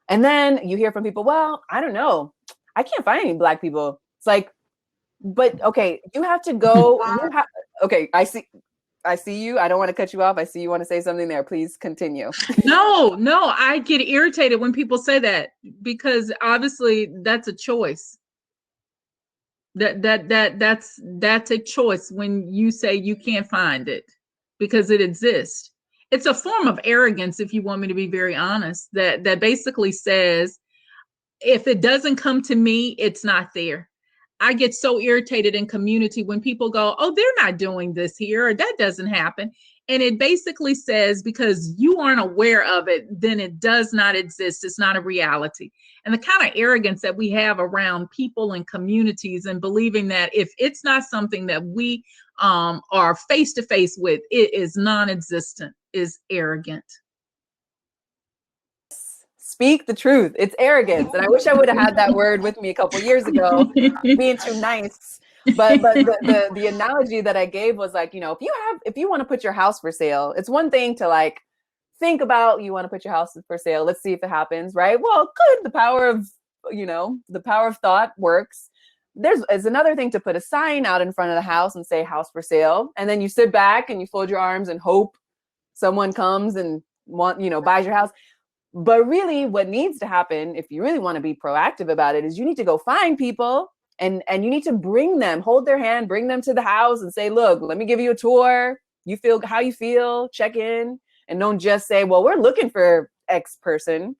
S1: And then you hear from people, well, I don't know, I can't find any Black people. It's like, but okay, you have to go. Okay, I see you. I don't want to cut you off. I see you want to say something there. Please continue.
S2: No, I get irritated when people say that, because obviously that's a choice. That's a choice when you say you can't find it because it exists. It's a form of arrogance, if you want me to be very honest, that basically says, if it doesn't come to me, it's not there. I get so irritated in community when people go, oh, they're not doing this here, or that doesn't happen. And it basically says, because you aren't aware of it, then it does not exist. It's not a reality. And the kind of arrogance that we have around people and communities, and believing that if it's not something that we are face to face with, it is non-existent, is arrogant.
S1: Speak the truth. It's arrogance. And I wish I would have had that word with me a couple years ago, being too nice. But the analogy that I gave was like, if you want to put your house for sale, it's one thing to like think about, you want to put your house for sale. Let's see if it happens, right? Well, good. The power of thought works. It's another thing to put a sign out in front of the house and say house for sale. And then you sit back and you fold your arms and hope someone comes and buys your house. But really what needs to happen, if you really want to be proactive about it, is you need to go find people and you need to bring them, hold their hand, bring them to the house and say, look, let me give you a tour. You feel how you feel, check in, and don't just say, well, we're looking for X person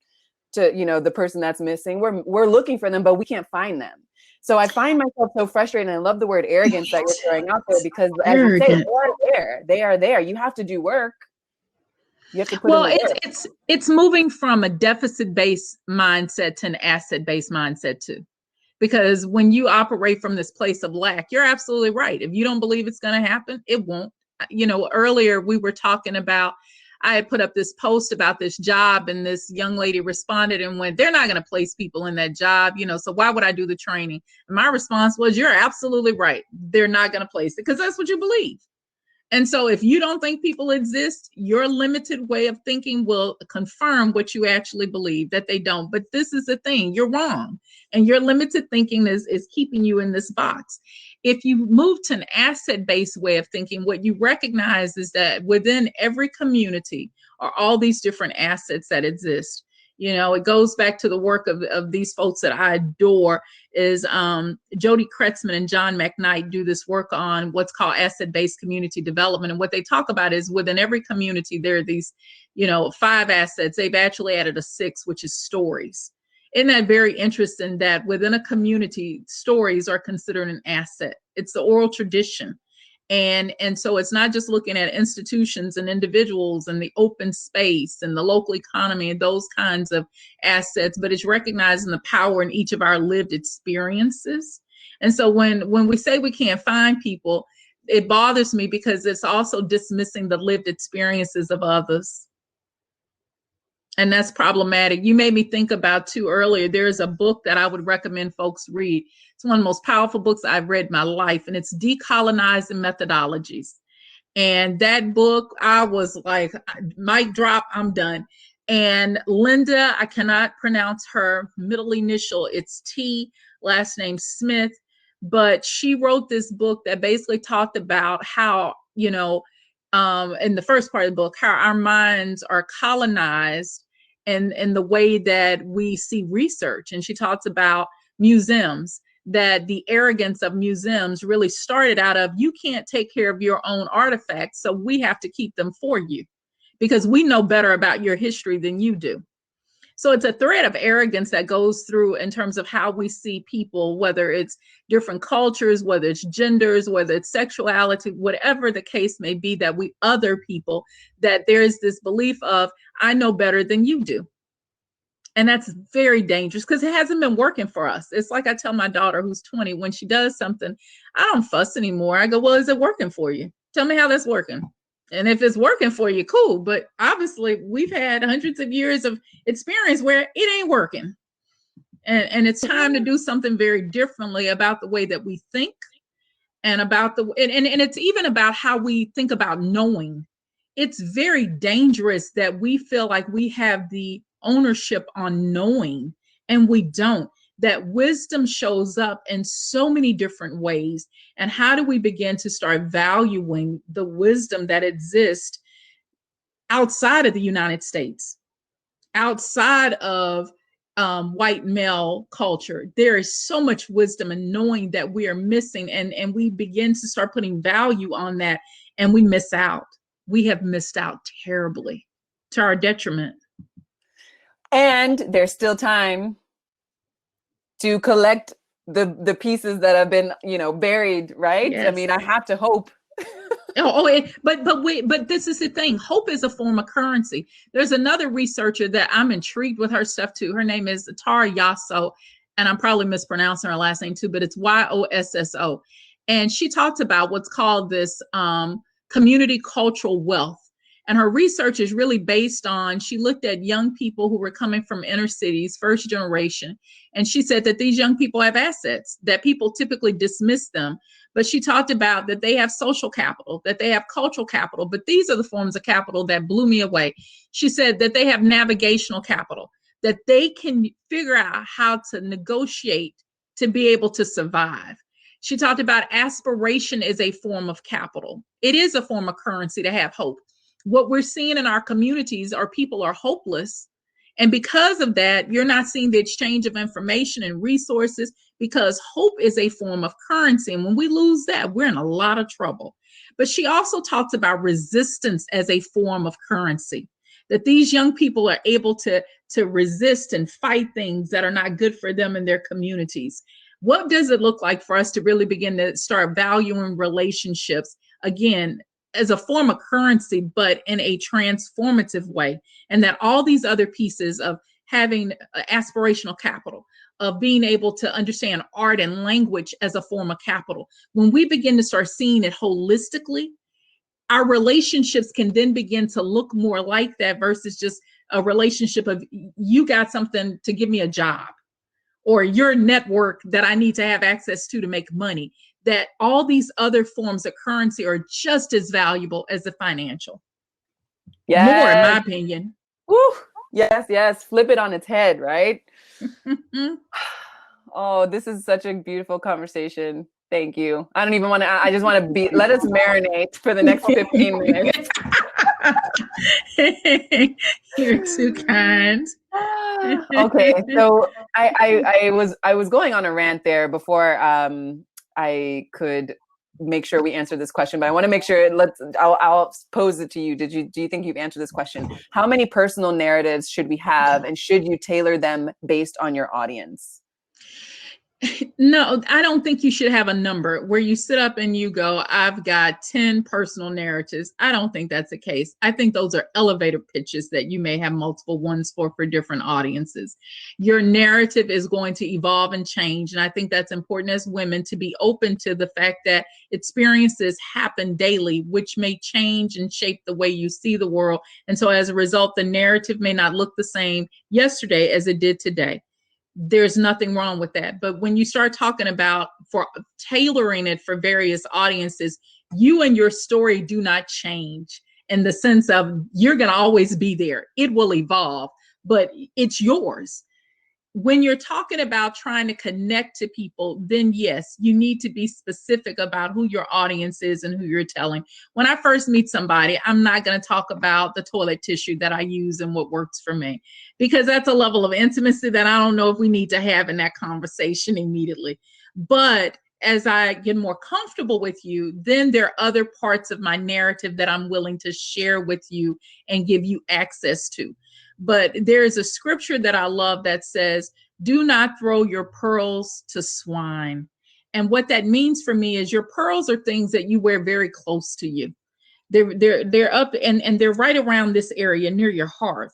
S1: to, the person that's missing. We're looking for them, but we can't find them. So I find myself so frustrated, and I love the word arrogance that you're throwing out there, because as you say, they are there. You have to do work. You have to put
S2: it's moving from a deficit-based mindset to an asset-based mindset too. Because when you operate from this place of lack, you're absolutely right. If you don't believe it's going to happen, it won't. Earlier we were talking about, I had put up this post about this job, and this young lady responded and went, they're not going to place people in that job, so why would I do the training? And my response was, you're absolutely right. They're not going to place it because that's what you believe. And so if you don't think people exist, your limited way of thinking will confirm what you actually believe, that they don't. But this is the thing, you're wrong. And your limited thinking is keeping you in this box. If you move to an asset-based way of thinking, what you recognize is that within every community are all these different assets that exist. You know, it goes back to the work of these folks that I adore. Is Jody Kretzmann and John McKnight do this work on what's called asset-based community development. And what they talk about is within every community, there are these, 5 assets. They've actually added a 6th, which is stories. Isn't that very interesting that within a community, stories are considered an asset? It's the oral tradition. And so it's not just looking at institutions and individuals and the open space and the local economy and those kinds of assets, but it's recognizing the power in each of our lived experiences. And so when we say we can't find people, it bothers me because it's also dismissing the lived experiences of others. And that's problematic. You made me think about too earlier, there's a book that I would recommend folks read. It's one of the most powerful books I've read in my life, and it's Decolonizing Methodologies. And that book, I was like, mic drop, I'm done. And Linda, I cannot pronounce her middle initial, it's T, last name Smith, but she wrote this book that basically talked about how, in the first part of the book, how our minds are colonized and the way that we see research. And she talks about museums, that the arrogance of museums really started out of, you can't take care of your own artifacts, so we have to keep them for you because we know better about your history than you do. So it's a thread of arrogance that goes through in terms of how we see people, whether it's different cultures, whether it's genders, whether it's sexuality, whatever the case may be, that we other people, that there's this belief of, I know better than you do. And that's very dangerous because it hasn't been working for us. It's like I tell my daughter who's 20, when she does something, I don't fuss anymore. I go, well, is it working for you? Tell me how that's working. And if it's working for you, cool. But obviously we've had hundreds of years of experience where it ain't working. And it's time to do something very differently about the way that we think and about and it's even about how we think about knowing. It's very dangerous that we feel like we have the ownership on knowing, and we don't. That wisdom shows up in so many different ways. And how do we begin to start valuing the wisdom that exists outside of the United States, outside of white male culture? There is so much wisdom and knowing that we are missing, and we begin to start putting value on that, and we miss out. We have missed out terribly, to our detriment.
S1: And there's still time to collect the pieces that have been, buried, right?
S2: Yes.
S1: I mean, I have to hope.
S2: But this is the thing. Hope is a form of currency. There's another researcher that I'm intrigued with her stuff too. Her name is Tara Yosso, and I'm probably mispronouncing her last name too, but it's Yosso. And she talked about what's called this community cultural wealth. And her research is really based on, she looked at young people who were coming from inner cities, first generation. And she said that these young people have assets, that people typically dismiss them. But she talked about that they have social capital, that they have cultural capital. But these are the forms of capital that blew me away. She said that they have navigational capital, that they can figure out how to negotiate to be able to survive. She talked about aspiration is a form of capital. It is a form of currency to have hope. What we're seeing in our communities are people are hopeless. And because of that, you're not seeing the exchange of information and resources, because hope is a form of currency. And when we lose that, we're in a lot of trouble. But she also talks about resistance as a form of currency, that these young people are able to resist and fight things that are not good for them in their communities. What does it look like for us to really begin to start valuing relationships, again, as a form of currency, but in a transformative way? And that all these other pieces of having aspirational capital, of being able to understand art and language as a form of capital, when we begin to start seeing it holistically, our relationships can then begin to look more like that versus just a relationship of, you got something to give me a job, or your network that I need to have access to make money. That all these other forms of currency are just as valuable as the financial. Yes. More, in my opinion.
S1: Woo. Yes. Flip it on its head, right? Oh, this is such a beautiful conversation. Thank you. I don't even want to, I just want to let us marinate for the next 15 minutes.
S2: You're too kind.
S1: Okay, so I was going on a rant there before I could make sure we answer this question, but I want to make sure I'll pose it to you. Do you think you've answered this question? How many personal narratives should we have, and should you tailor them based on your audience?
S2: No, I don't think you should have a number where you sit up and you go, I've got 10 personal narratives. I don't think that's the case. I think those are elevator pitches that you may have multiple ones for different audiences. Your narrative is going to evolve and change. And I think that's important as women to be open to the fact that experiences happen daily, which may change and shape the way you see the world. And so as a result, the narrative may not look the same yesterday as it did today. There's nothing wrong with that. But when you start talking about for tailoring it for various audiences, you and your story do not change in the sense of you're going to always be there. It will evolve, but it's yours. When you're talking about trying to connect to people, then yes, you need to be specific about who your audience is and who you're telling. When I first meet somebody, I'm not going to talk about the toilet tissue that I use and what works for me, because that's a level of intimacy that I don't know if we need to have in that conversation immediately. But as I get more comfortable with you, then there are other parts of my narrative that I'm willing to share with you and give you access to. But there is a scripture that I love that says, do not throw your pearls to swine. And what that means for me is your pearls are things that you wear very close to you. They're up and they're right around this area near your heart.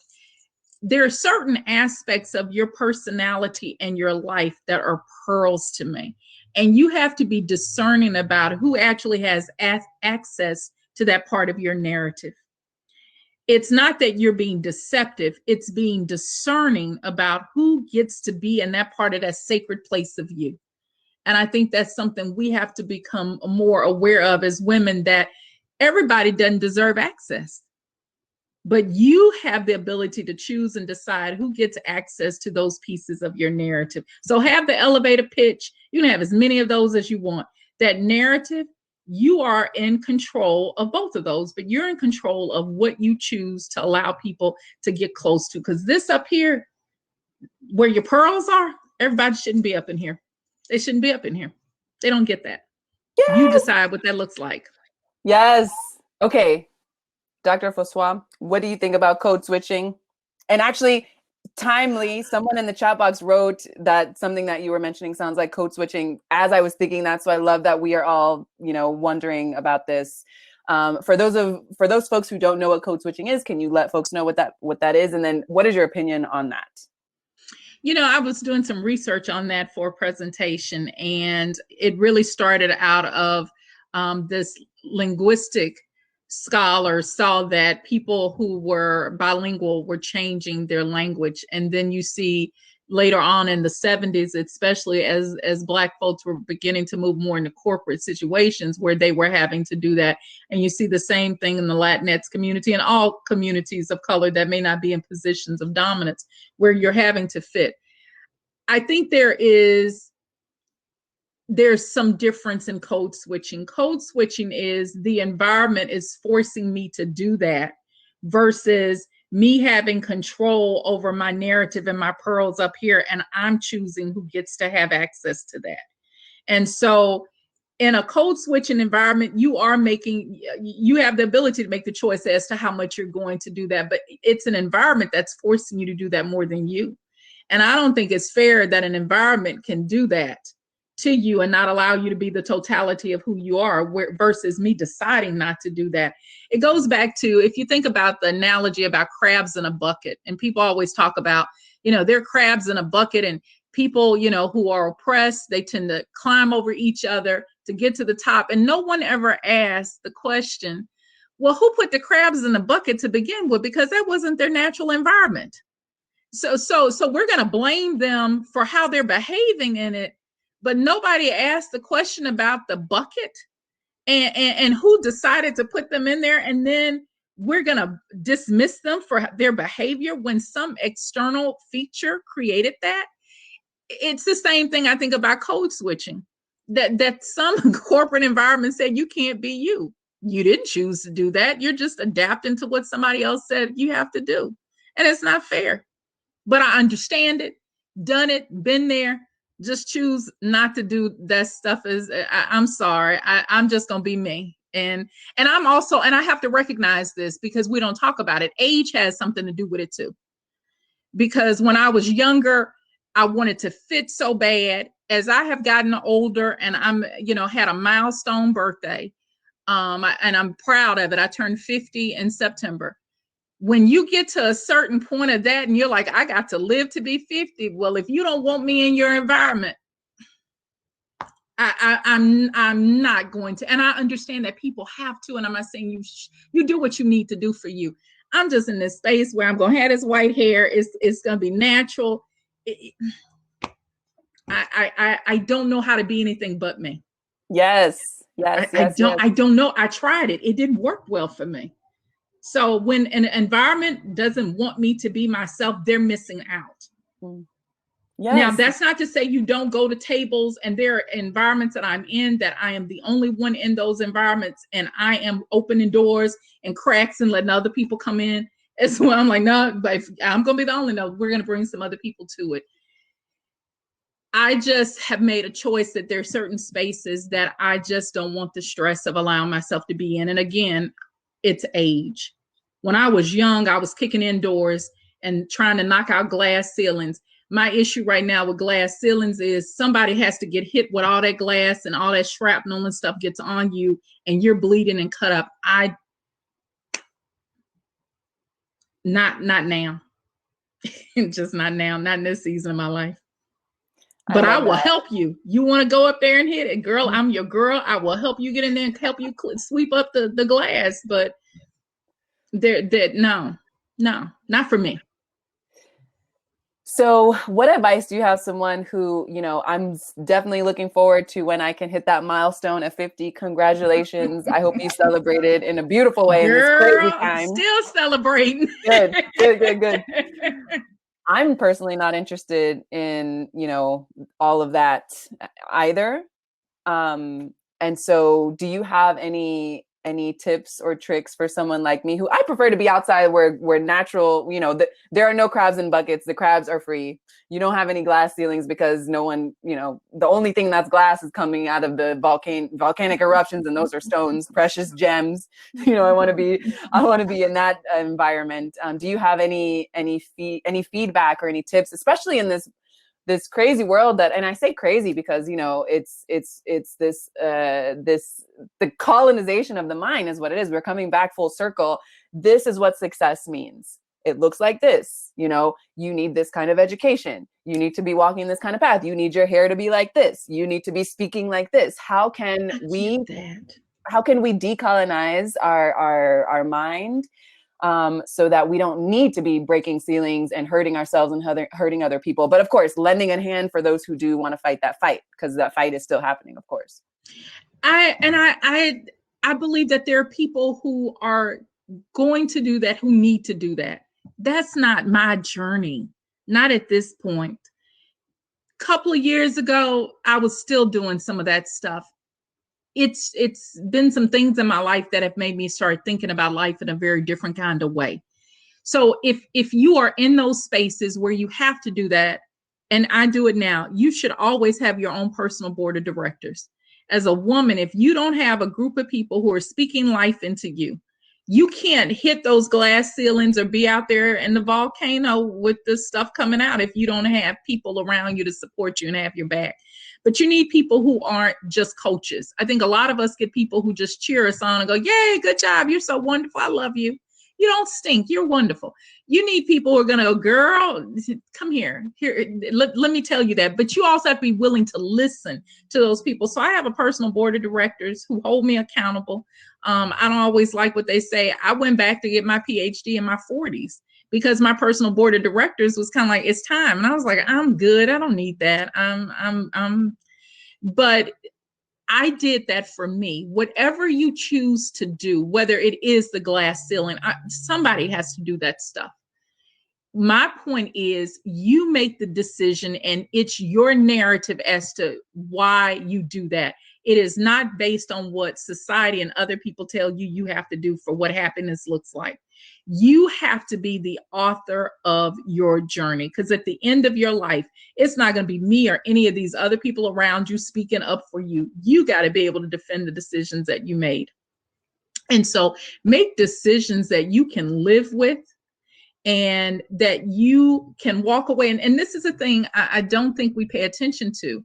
S2: There are certain aspects of your personality and your life that are pearls to me. And you have to be discerning about who actually has access to that part of your narrative. It's not that you're being deceptive, it's being discerning about who gets to be in that part of that sacred place of you. And I think that's something we have to become more aware of as women, that everybody doesn't deserve access. But you have the ability to choose and decide who gets access to those pieces of your narrative. So have the elevator pitch. You can have as many of those as you want. That narrative, you are in control of both of those, but you're in control of what you choose to allow people to get close to. Because this up here, where your pearls are, everybody shouldn't be up in here. They shouldn't be up in here. They don't get that.
S1: Yes!
S2: You decide what that looks like.
S1: Yes. Okay. Dr. Fossois, what do you think about code switching? And actually, timely, someone in the chat box wrote that something that you were mentioning sounds like code switching as I was thinking that. So I love that we are all, wondering about this. For those folks who don't know what code switching is, can you let folks know what that is? And then what is your opinion on that?
S2: I was doing some research on that for a presentation, and it really started out of this linguistic scholar saw that people who were bilingual were changing their language. And then you see later on in the 70s, especially as Black folks were beginning to move more into corporate situations where they were having to do that. And you see the same thing in the Latinx community and all communities of color that may not be in positions of dominance, where you're having to fit. I think there's some difference in code switching. Code switching is the environment is forcing me to do that versus me having control over my narrative and my pearls up here, and I'm choosing who gets to have access to that. And so in a code switching environment, you have the ability to make the choice as to how much you're going to do that, but it's an environment that's forcing you to do that more than you. And I don't think it's fair that an environment can do that to you and not allow you to be the totality of who you are, versus me deciding not to do that. It goes back to, if you think about the analogy about crabs in a bucket, and people always talk about, they're crabs in a bucket, and people, who are oppressed, they tend to climb over each other to get to the top. And no one ever asks the question, well, who put the crabs in the bucket to begin with? Because that wasn't their natural environment. So we're going to blame them for how they're behaving in it. But nobody asked the question about the bucket and who decided to put them in there. And then we're going to dismiss them for their behavior when some external feature created that. It's the same thing I think about code switching, that some corporate environment said you can't be you. You didn't choose to do that. You're just adapting to what somebody else said you have to do. And it's not fair. But I understand it, done it, been there. Just choose not to do that stuff. I'm sorry. I'm just gonna be me. And I'm also, and I have to recognize this because we don't talk about it. Age has something to do with it too. Because when I was younger, I wanted to fit so bad. As I have gotten older and I'm, had a milestone birthday, and I'm proud of it. I turned 50 in September. When you get to a certain point of that and you're like, I got to live to be 50. Well, if you don't want me in your environment, I'm not going to. And I understand that people have to, and I'm not saying you do what you need to do for you. I'm just in this space where I'm going to have this white hair. It's going to be natural. I don't know how to be anything but me.
S1: Yes.
S2: I don't know. I tried it. It didn't work well for me. So when an environment doesn't want me to be myself, they're missing out. Yes. Now, that's not to say you don't go to tables, and there are environments that I'm in that I am the only one in those environments, and I am opening doors and cracks and letting other people come in. As well, I'm like, no, but if I'm going to be the only, no, we're going to bring some other people to it. I just have made a choice that there are certain spaces that I just don't want the stress of allowing myself to be in. And again, it's age. When I was young, I was kicking indoors and trying to knock out glass ceilings. My issue right now with glass ceilings is somebody has to get hit with all that glass and all that shrapnel and stuff gets on you and you're bleeding and cut up. Not now. Just not now, not in this season of my life. But I will help you. You want to go up there and hit it, girl? I'm your girl. I will help you get in there and help you sweep up the glass. But no, not for me.
S1: So what advice do you have someone who, I'm definitely looking forward to when I can hit that milestone at 50. Congratulations. I hope you celebrated in a beautiful way.
S2: Girl,
S1: in this crazy time.
S2: Still celebrating.
S1: Good. I'm personally not interested in, all of that either. And so do you have any tips or tricks for someone like me who I prefer to be outside where natural, there are no crabs in buckets. The crabs are free. You don't have any glass ceilings because no one, the only thing that's glass is coming out of the volcanic eruptions, and those are stones, precious gems. I want to be in that environment. Do you have any feedback or any tips, especially in this crazy world and I say crazy because, it's this, the colonization of the mind is what it is. We're coming back full circle. This is what success means. It looks like this, you need this kind of education. You need to be walking this kind of path. You need your hair to be like this. You need to be speaking like this. How can we decolonize our mind? So that we don't need to be breaking ceilings and hurting ourselves and hurting other people. But of course, lending a hand for those who do want to fight that fight, because that fight is still happening, of course.
S2: I believe that there are people who are going to do that, who need to do that. That's not my journey, not at this point. A couple of years ago, I was still doing some of that stuff. It's been some things in my life that have made me start thinking about life in a very different kind of way. So if you are in those spaces where you have to do that, and I do it now, you should always have your own personal board of directors. As a woman, if you don't have a group of people who are speaking life into you, you can't hit those glass ceilings or be out there in the volcano with this stuff coming out if you don't have people around you to support you and have your back. But you need people who aren't just coaches. I think a lot of us get people who just cheer us on and go, yay, good job. You're so wonderful. I love you. You don't stink. You're wonderful. You need people who are going to go, girl, come here. Let me tell you that. But you also have to be willing to listen to those people. So I have a personal board of directors who hold me accountable. I don't always like what they say. I went back to get my PhD in my 40s because my personal board of directors was kind of like, it's time. And I was like, I'm good. I don't need that. But I did that for me. Whatever you choose to do, whether it is the glass ceiling, somebody has to do that stuff. My point is you make the decision and it's your narrative as to why you do that. It is not based on what society and other people tell you you have to do for what happiness looks like. You have to be the author of your journey, because at the end of your life, it's not going to be me or any of these other people around you speaking up for you. You got to be able to defend the decisions that you made. And so make decisions that you can live with and that you can walk away. And this is a thing I don't think we pay attention to.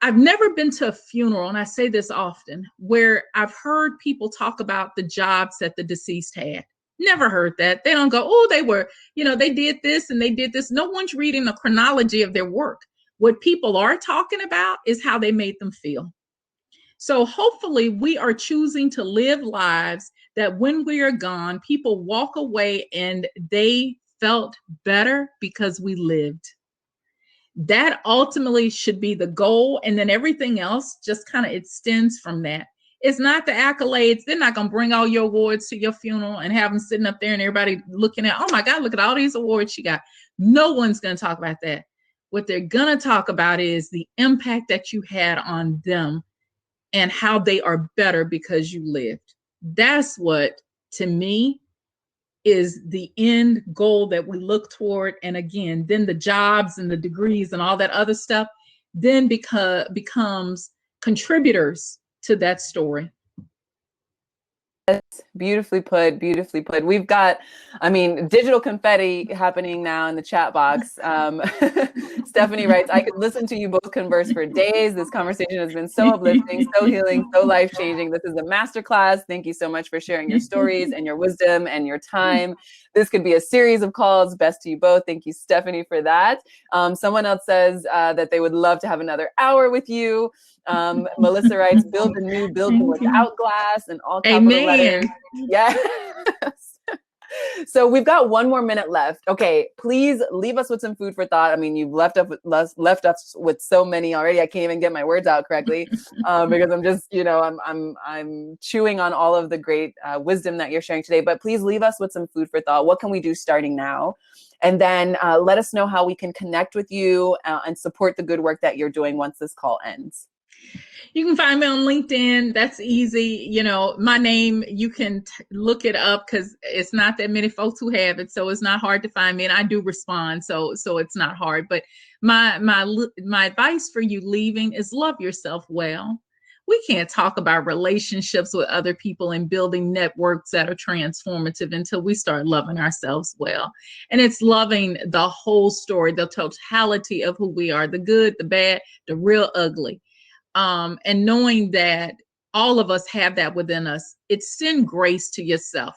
S2: I've never been to a funeral, and I say this often, where I've heard people talk about the jobs that the deceased had. Never heard that. They don't go, oh, they were, they did this and they did this. No one's reading the chronology of their work. What people are talking about is how they made them feel. So hopefully we are choosing to live lives that when we are gone, people walk away and they felt better because we lived. That ultimately should be the goal. And then everything else just kind of extends from that. It's not the accolades. They're not going to bring all your awards to your funeral and have them sitting up there and everybody looking at, oh my God, look at all these awards she got. No one's going to talk about that. What they're going to talk about is the impact that you had on them and how they are better because you lived. That's what, to me, is the end goal that we look toward. And again, then the jobs and the degrees and all that other stuff then becomes contributors to that story.
S1: Beautifully put, beautifully put. We've got, digital confetti happening now in the chat box. Stephanie writes, I could listen to you both converse for days. This conversation has been so uplifting, so healing, so life-changing. This is a masterclass. Thank you so much for sharing your stories and your wisdom and your time. This could be a series of calls. Best to you both. Thank you, Stephanie, for that. Someone else says that they would love to have another hour with you. Melissa writes, build a new building without glass and all capital letters. Yes. So we've got 1 more minute left. Okay, please leave us with some food for thought. You've left us with so many already. I can't even get my words out correctly because I'm just, I'm chewing on all of the great wisdom that you're sharing today. But please leave us with some food for thought. What can we do starting now? And then let us know how we can connect with you and support the good work that you're doing once this call ends.
S2: You can find me on LinkedIn. That's easy. My name, you can look it up because it's not that many folks who have it. So it's not hard to find me. And I do respond. So it's not hard. But my advice for you leaving is love yourself well. We can't talk about relationships with other people and building networks that are transformative until we start loving ourselves well. And it's loving the whole story, the totality of who we are, the good, the bad, the real ugly. And knowing that all of us have that within us, extend grace to yourself.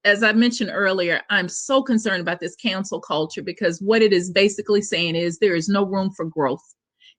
S2: As I mentioned earlier, I'm so concerned about this cancel culture because what it is basically saying is there is no room for growth.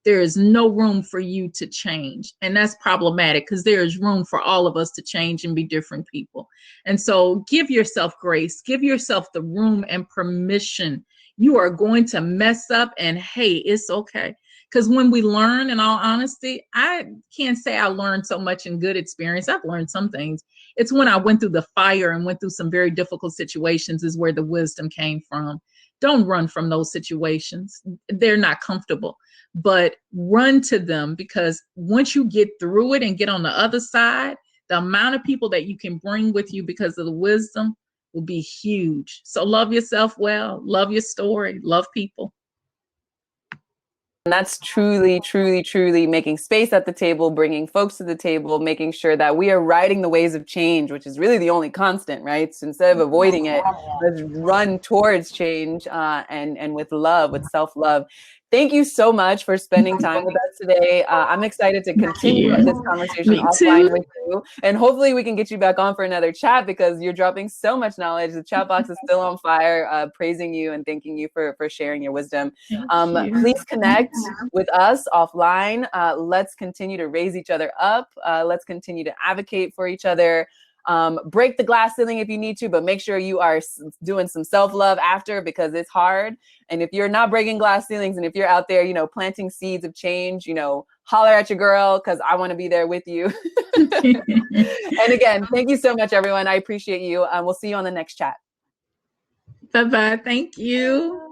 S2: There is no room for you to change. And that's problematic because there is room for all of us to change and be different people. And so give yourself grace, give yourself the room and permission. You are going to mess up and hey, it's okay. Because when we learn, in all honesty, I can't say I learned so much in good experience. I've learned some things. It's when I went through the fire and went through some very difficult situations is where the wisdom came from. Don't run from those situations. They're not comfortable, but run to them because once you get through it and get on the other side, the amount of people that you can bring with you because of the wisdom will be huge. So love yourself well, love your story, love people.
S1: And that's truly, truly, truly making space at the table, bringing folks to the table, making sure that we are riding the waves of change, which is really the only constant, right? So instead of avoiding it, let's run towards change and with love, with self-love. Thank you so much for spending time with us today. I'm excited to continue this conversation offline with you. And hopefully we can get you back on for another chat because you're dropping so much knowledge. The chat box is still on fire, praising you and thanking you for sharing your wisdom. Please connect with us offline. Let's continue to raise each other up. Let's continue to advocate for each other. Break the glass ceiling if you need to, but make sure you are doing some self-love after because it's hard. And if you're not breaking glass ceilings and if you're out there, planting seeds of change, holler at your girl because I want to be there with you. And again, thank you so much, everyone. I appreciate you. We'll see you on the next chat.
S2: Bye-bye. Thank you.